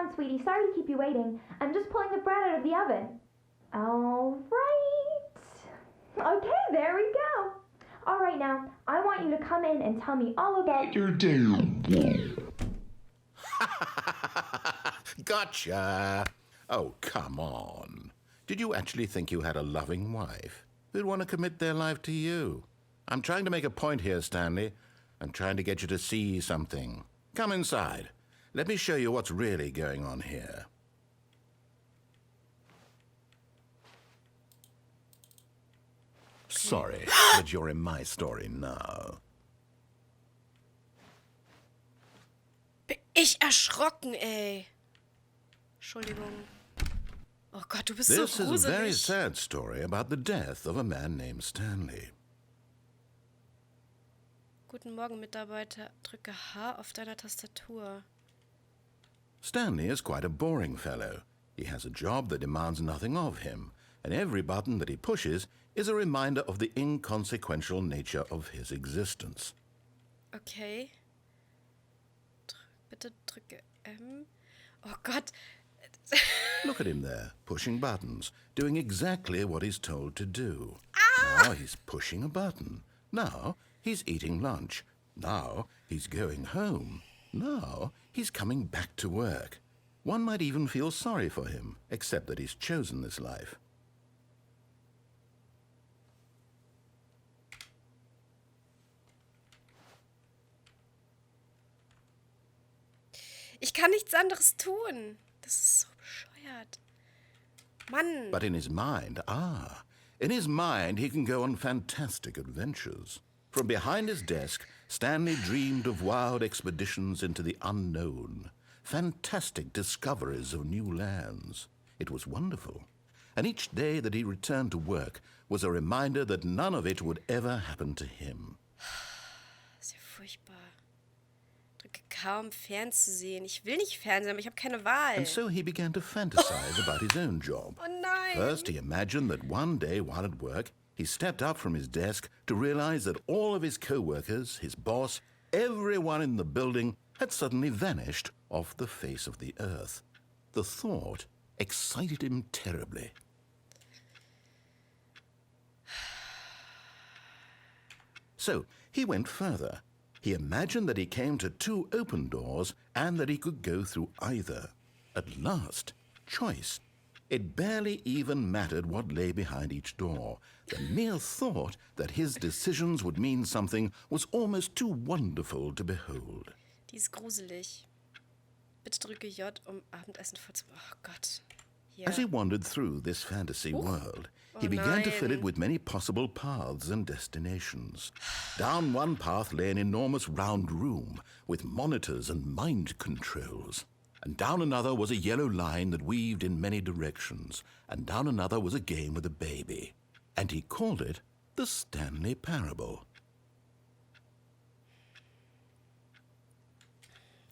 on, sweetie. Sorry to keep you waiting. I'm just pulling the bread out of the oven. All right. Okay, there we go. All right, now, I want you to come in and tell me all about your day. Gotcha. Oh, come on. Did you actually think you had a loving wife who'd want to commit their life to you? I'm trying to make a point here, Stanley. I'm trying to get you to see something. Come inside. Let me show you what's really going on here. Sorry, but you're in my story now. Bin ich erschrocken, ey. Entschuldigung. Oh Gott, du bist so This is a very gruselig. sad story about the death of a man named Stanley. Guten Morgen, Mitarbeiter. Drücke H auf deiner Tastatur. Stanley is quite a boring fellow. He has a job that demands nothing of him, and every button that he pushes is a reminder of the inconsequential nature of his existence. Okay. Bitte drücke M. Oh Gott. Look at him there, pushing buttons, doing exactly what he's told to do. Now he's pushing a button. Now he's eating lunch. Now he's going home. Now he's coming back to work. One might even feel sorry for him, except that he's chosen this life. Ich kann nichts anderes tun. Das ist so bescheuert. Mann. But in his mind, he can go on fantastic adventures. From behind his desk, Stanley dreamed of wild expeditions into the unknown, fantastic discoveries of new lands. It was wonderful. And each day that he returned to work was a reminder that none of it would ever happen to him. Das ist ja furchtbar. Drücke K, um fernzusehen. Ich will nicht fernsehen, aber ich habe keine Wahl. And so he began to fantasize about his own job. Oh nein. First, he imagined that one day while at work, he stepped up from his desk to realize that all of his co-workers, his boss, everyone in the building had suddenly vanished off the face of the earth. The thought excited him terribly. So he went further. He imagined that he came to two open doors and that he could go through either. At last, choice. It barely even mattered what lay behind each door. The mere thought that his decisions would mean something was almost too wonderful to behold. Die ist gruselig. Bitte drücke J, um Abendessen vorzubereiten. Oh Gott. Hier. As he wandered through this fantasy world, he began to fill it with many possible paths and destinations. Down one path lay an enormous round room with monitors and mind controls. And down another was a yellow line that weaved in many directions. And down another was a game with a baby. And he called it the Stanley Parable.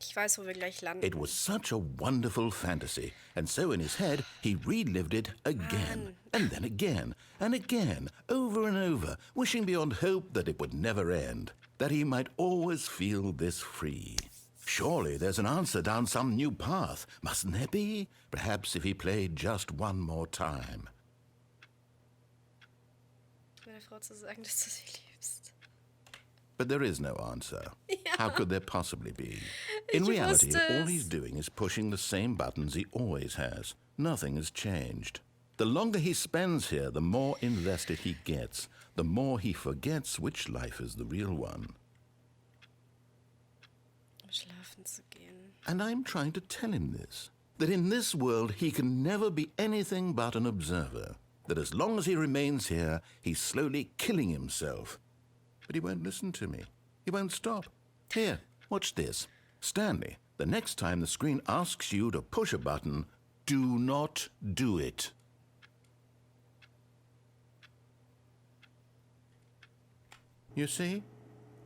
Ich weiß, wo wir gleich landen. It was such a wonderful fantasy, and so in his head he relived it again, and then again, and again, over and over, wishing beyond hope that it would never end, that he might always feel this free. Surely there's an answer down some new path, mustn't there be? Perhaps if he played just one more time. Meiner Frau zu sagen, dass du sie liebst. But there is no answer. Ja. How could there possibly be? In Ich reality, wusste all es. he's doing is pushing the same buttons he always has. Nothing has changed. The longer he spends here, the more invested he gets, the more he forgets which life is the real one. Um schlafen zu gehen. And I'm trying to tell him this, that in this world he can never be anything but an observer, that as long as he remains here, he's slowly killing himself. But he won't listen to me. He won't stop. Here, watch this. Stanley, the next time the screen asks you to push a button, do not do it. You see?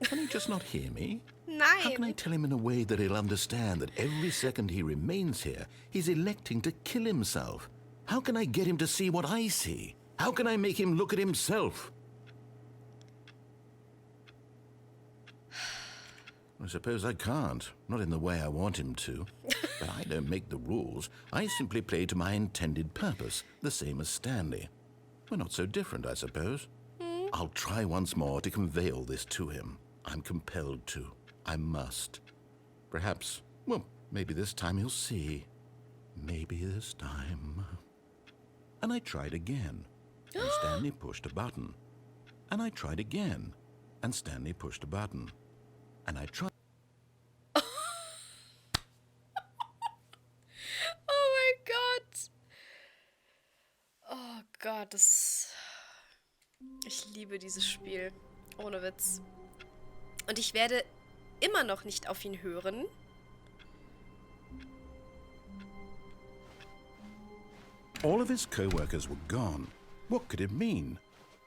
Can he just not hear me? How can I Nein. tell him in a way that he'll understand that every second he remains here, he's electing to kill himself? How can I get him to see what I see? How can I make him look at himself? I suppose I can't. Not in the way I want him to. But I don't make the rules. I simply play to my intended purpose, the same as Stanley. We're not so different, I suppose. I'll try once more to convey all this to him. I'm compelled to. I must. Perhaps, well, maybe this time he'll see. Maybe this time. And I tried again, and Stanley pushed a button. And I tried again, and Stanley pushed a button. And I tried. Oh mein Gott. Oh Gott, ich liebe dieses Spiel. Ohne Witz. Und ich werde immer noch nicht auf ihn hören. All of his co-workers were gone. What could it mean?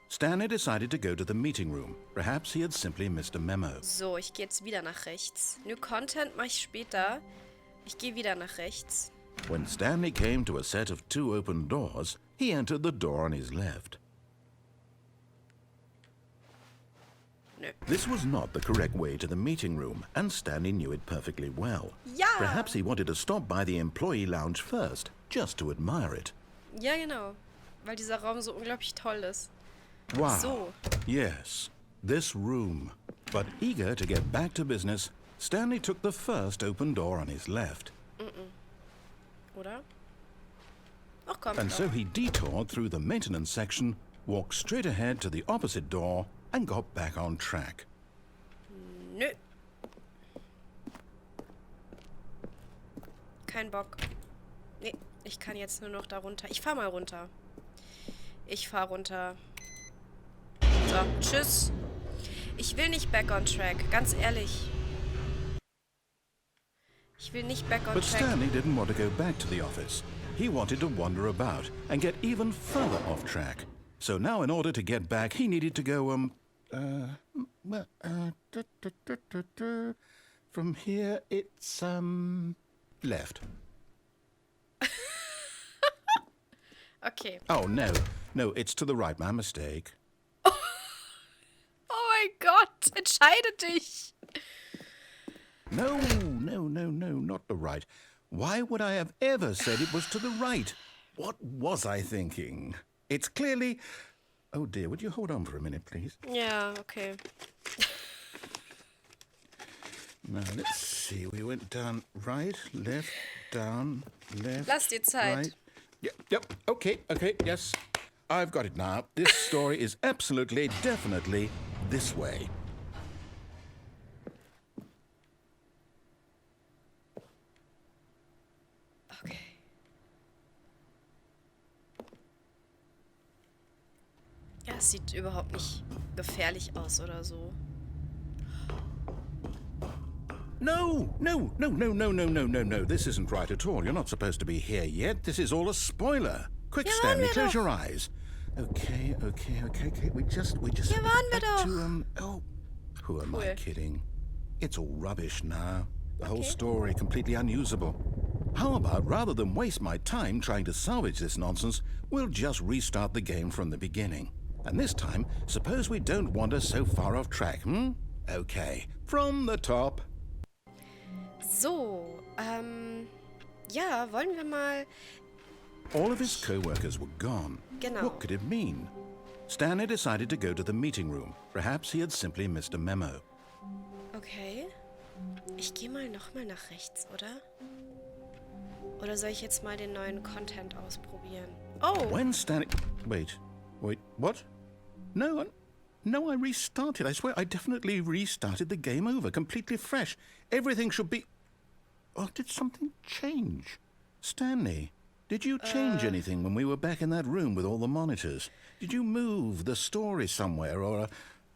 Stanley decided to go to the meeting room. Perhaps he had simply missed a memo. So, ich gehe jetzt wieder nach rechts. New Content mache ich später. Ich gehe wieder nach rechts. When Stanley came to a set of 2 open doors, he entered the door on his left. Nö. This was not the correct way to the meeting room, and Stanley knew it perfectly well. Ja! Perhaps he wanted to stop by the employee lounge first, just to admire it. Ja, genau. Weil dieser Raum so unglaublich toll ist. Wow. So. Yes, this room. But eager to get back to business, Stanley took the first open door on his left. Oder? Ach komm. And so he detoured through the maintenance section, walked straight ahead to the opposite door, and got back on track. Nö. Kein Bock. Nee, ich kann jetzt nur noch da runter. Ich fahr mal runter. Ich fahr runter. So, tschüss. Ich will nicht back on track, ganz ehrlich. Ich will nicht back on But track. Stanley didn't want to go back to the office. He wanted to wander about and get even further off track. So now in order to get back, he needed to go, from here it's, left. Okay. Oh, no. No, it's to the right, my mistake. Oh mein Gott, entscheide dich. No, not the right. Why would I have ever said it was to the right? What was I thinking? It's clearly... Oh dear, would you hold on for a minute, please? Ja, okay. Now, let's see. We went down right, left, down, left, Lass dir Zeit. right. Yep, okay, yes. I've got it now. This story is absolutely, definitely this way. Okay. Ja, es sieht überhaupt nicht gefährlich aus oder so. No. This isn't right at all. You're not supposed to be here yet. This is all a spoiler. Quick, Ja, waren Stanley, wir close doch. your eyes. Okay. We just Ja, waren wir back doch. to, who am I Cool. kidding? It's all rubbish now. The whole Okay. story completely unusable. How about, rather than waste my time trying to salvage this nonsense, we'll just restart the game from the beginning. And this time, suppose we don't wander so far off track, Okay, from the top. So, ja, wollen wir mal... All of his co-workers were gone. Genau. What could it mean? Stanley decided to go to the meeting room. Perhaps he had simply missed a memo. Okay. Ich gehe mal nochmal nach rechts, oder? Oder soll ich jetzt mal den neuen Content ausprobieren? Oh! When Stanley... Wait, what? No, I restarted. I swear, I definitely restarted the game over, completely fresh. Everything should be... Oh, did something change? Stanley, did you change anything when we were back in that room with all the monitors? Did you move the story somewhere, or...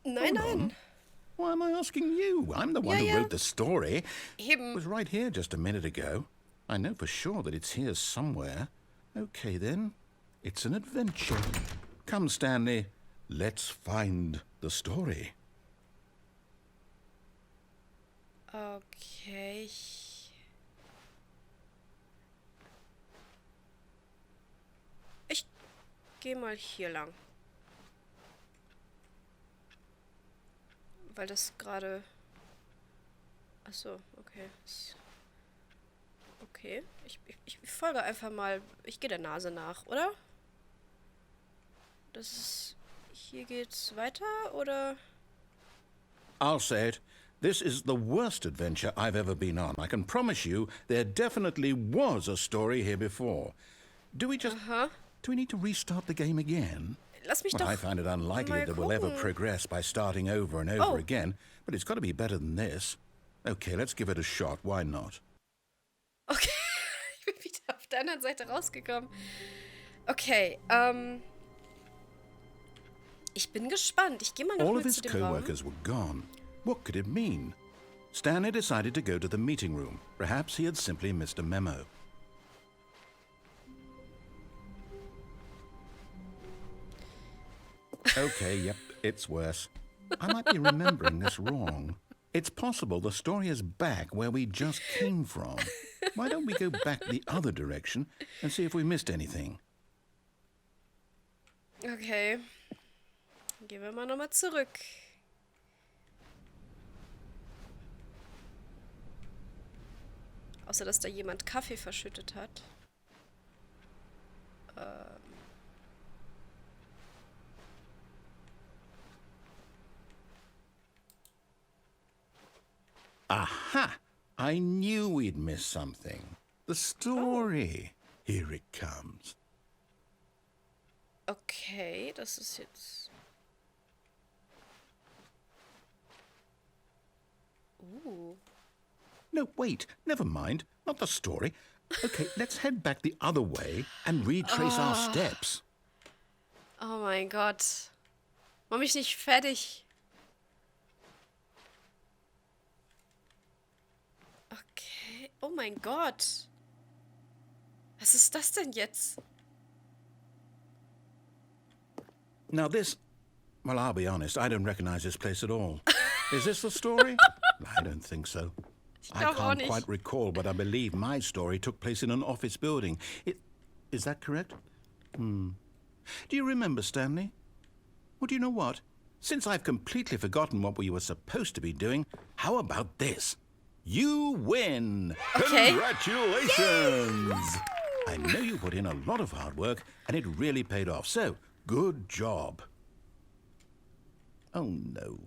Nein, Hold on. nein. Why am I asking you? I'm the one who Ja. wrote the story. It Eben. was right here just a minute ago. I know for sure that it's here somewhere. Okay, then. It's an adventure. Come, Stanley. Let's find the story. Okay, ich gehe mal hier lang. Weil das gerade Achso, okay. Okay, ich folge einfach mal. Ich gehe der Nase nach, oder? Das ist... Hier geht's weiter, oder? I'll say it. This is the worst adventure I've ever been on. I can promise you there definitely was a story here before. Do we need to restart the game again? Lass mich Well, doch I find it unlikely mal that we'll ever gucken. progress by starting over and over again, but it's got to be better than this. Okay, let's give it a shot. Why not? Okay, ich bin wieder auf der anderen Seite rausgekommen. Okay, ich bin gespannt. Ich gehe mal noch All mal of his zu dem Raum. co-workers were gone. What could it mean? Stanley decided to go to the meeting room. Perhaps he had simply missed a memo. Okay, yep, it's worse. I might be remembering this wrong. It's possible the story is back where we just came from. Why don't we go back the other direction and see if we missed anything? Okay. Gehen wir mal nochmal zurück. Außer, dass da jemand Kaffee verschüttet hat. Aha! I knew we'd miss something. The story. Here it comes. Okay, das ist jetzt... No, wait, never mind. Not the story. Okay, let's head back the other way and retrace our steps. Oh mein Gott. Mach mich nicht fertig. Okay. Oh mein Gott. Was ist das denn jetzt? Now this... Well, I'll be honest, I don't recognize this place at all. Is this the story? I don't think so. I glaub auch can't nicht. quite recall, but I believe my story took place in an office building. Is that correct? Do you remember, Stanley? Well, do you know what? Since I've completely forgotten what we were supposed to be doing, how about this? You win! Okay. Congratulations! I know you put in a lot of hard work, and it really paid off, so good job. Oh, no.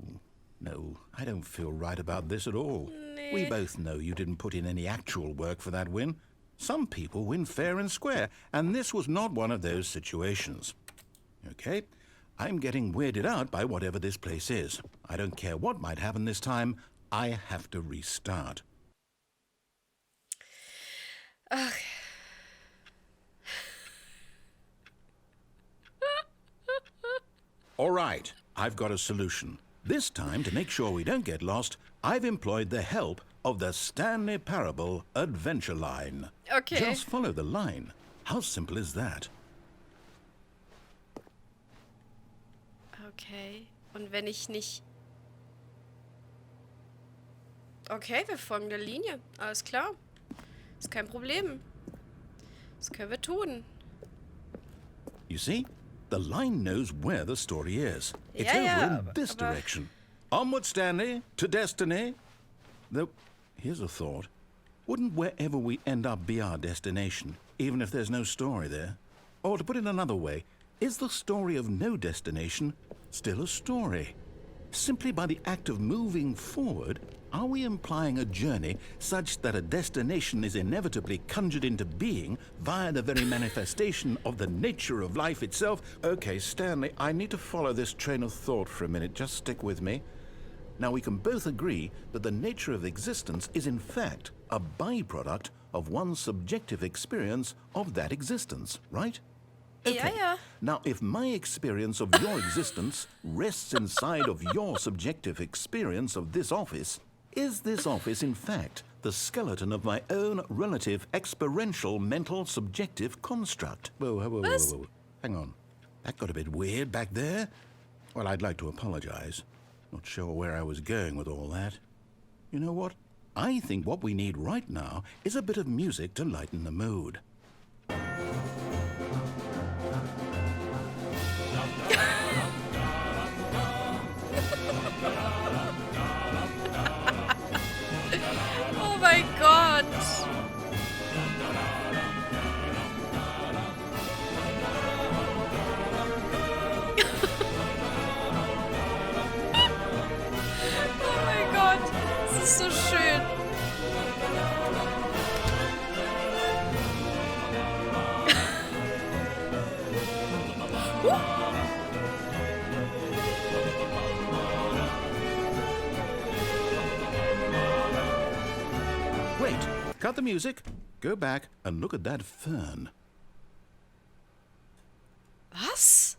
No, I don't feel right about this at all. We both know you didn't put in any actual work for that win. Some people win fair and square, and this was not one of those situations. Okay, I'm getting weirded out by whatever this place is. I don't care what might happen this time. I have to restart. Ach. All right, I've got a solution. This time, to make sure we don't get lost, I've employed the help of the Stanley Parable Adventure Line. Okay. Just follow the line. How simple is that? Okay. Und wenn ich nicht... Okay, wir folgen der Linie. Alles klar. Ist kein Problem. Das können wir tun. You see? The line knows where the story is. It's Ja, over ja, in this aber- direction. Onward, Stanley, to destiny. Though, here's a thought. Wouldn't wherever we end up be our destination, even if there's no story there? Or to put it another way, is the story of no destination still a story? Simply by the act of moving forward, are we implying a journey such that a destination is inevitably conjured into being via the very manifestation of the nature of life itself? Okay, Stanley, I need to follow this train of thought for a minute. Just stick with me. Now, we can both agree that the nature of existence is in fact a byproduct of one's subjective experience of that existence, right? Ja, ja. Now, if my experience of your existence rests inside of your subjective experience of this office, is this office, in fact, the skeleton of my own relative experiential mental subjective construct? Whoa. Hang on. That got a bit weird back there. Well, I'd like to apologize. Not sure where I was going with all that. You know what? I think what we need right now is a bit of music to lighten the mood. Wait, cut the music. Go back and look at that fern. Was?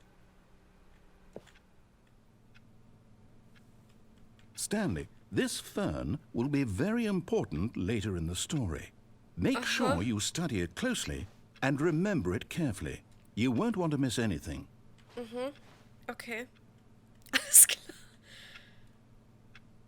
Stanley, this fern will be very important later in the story. Make sure you study it closely and remember it carefully. You won't want to miss anything. Okay.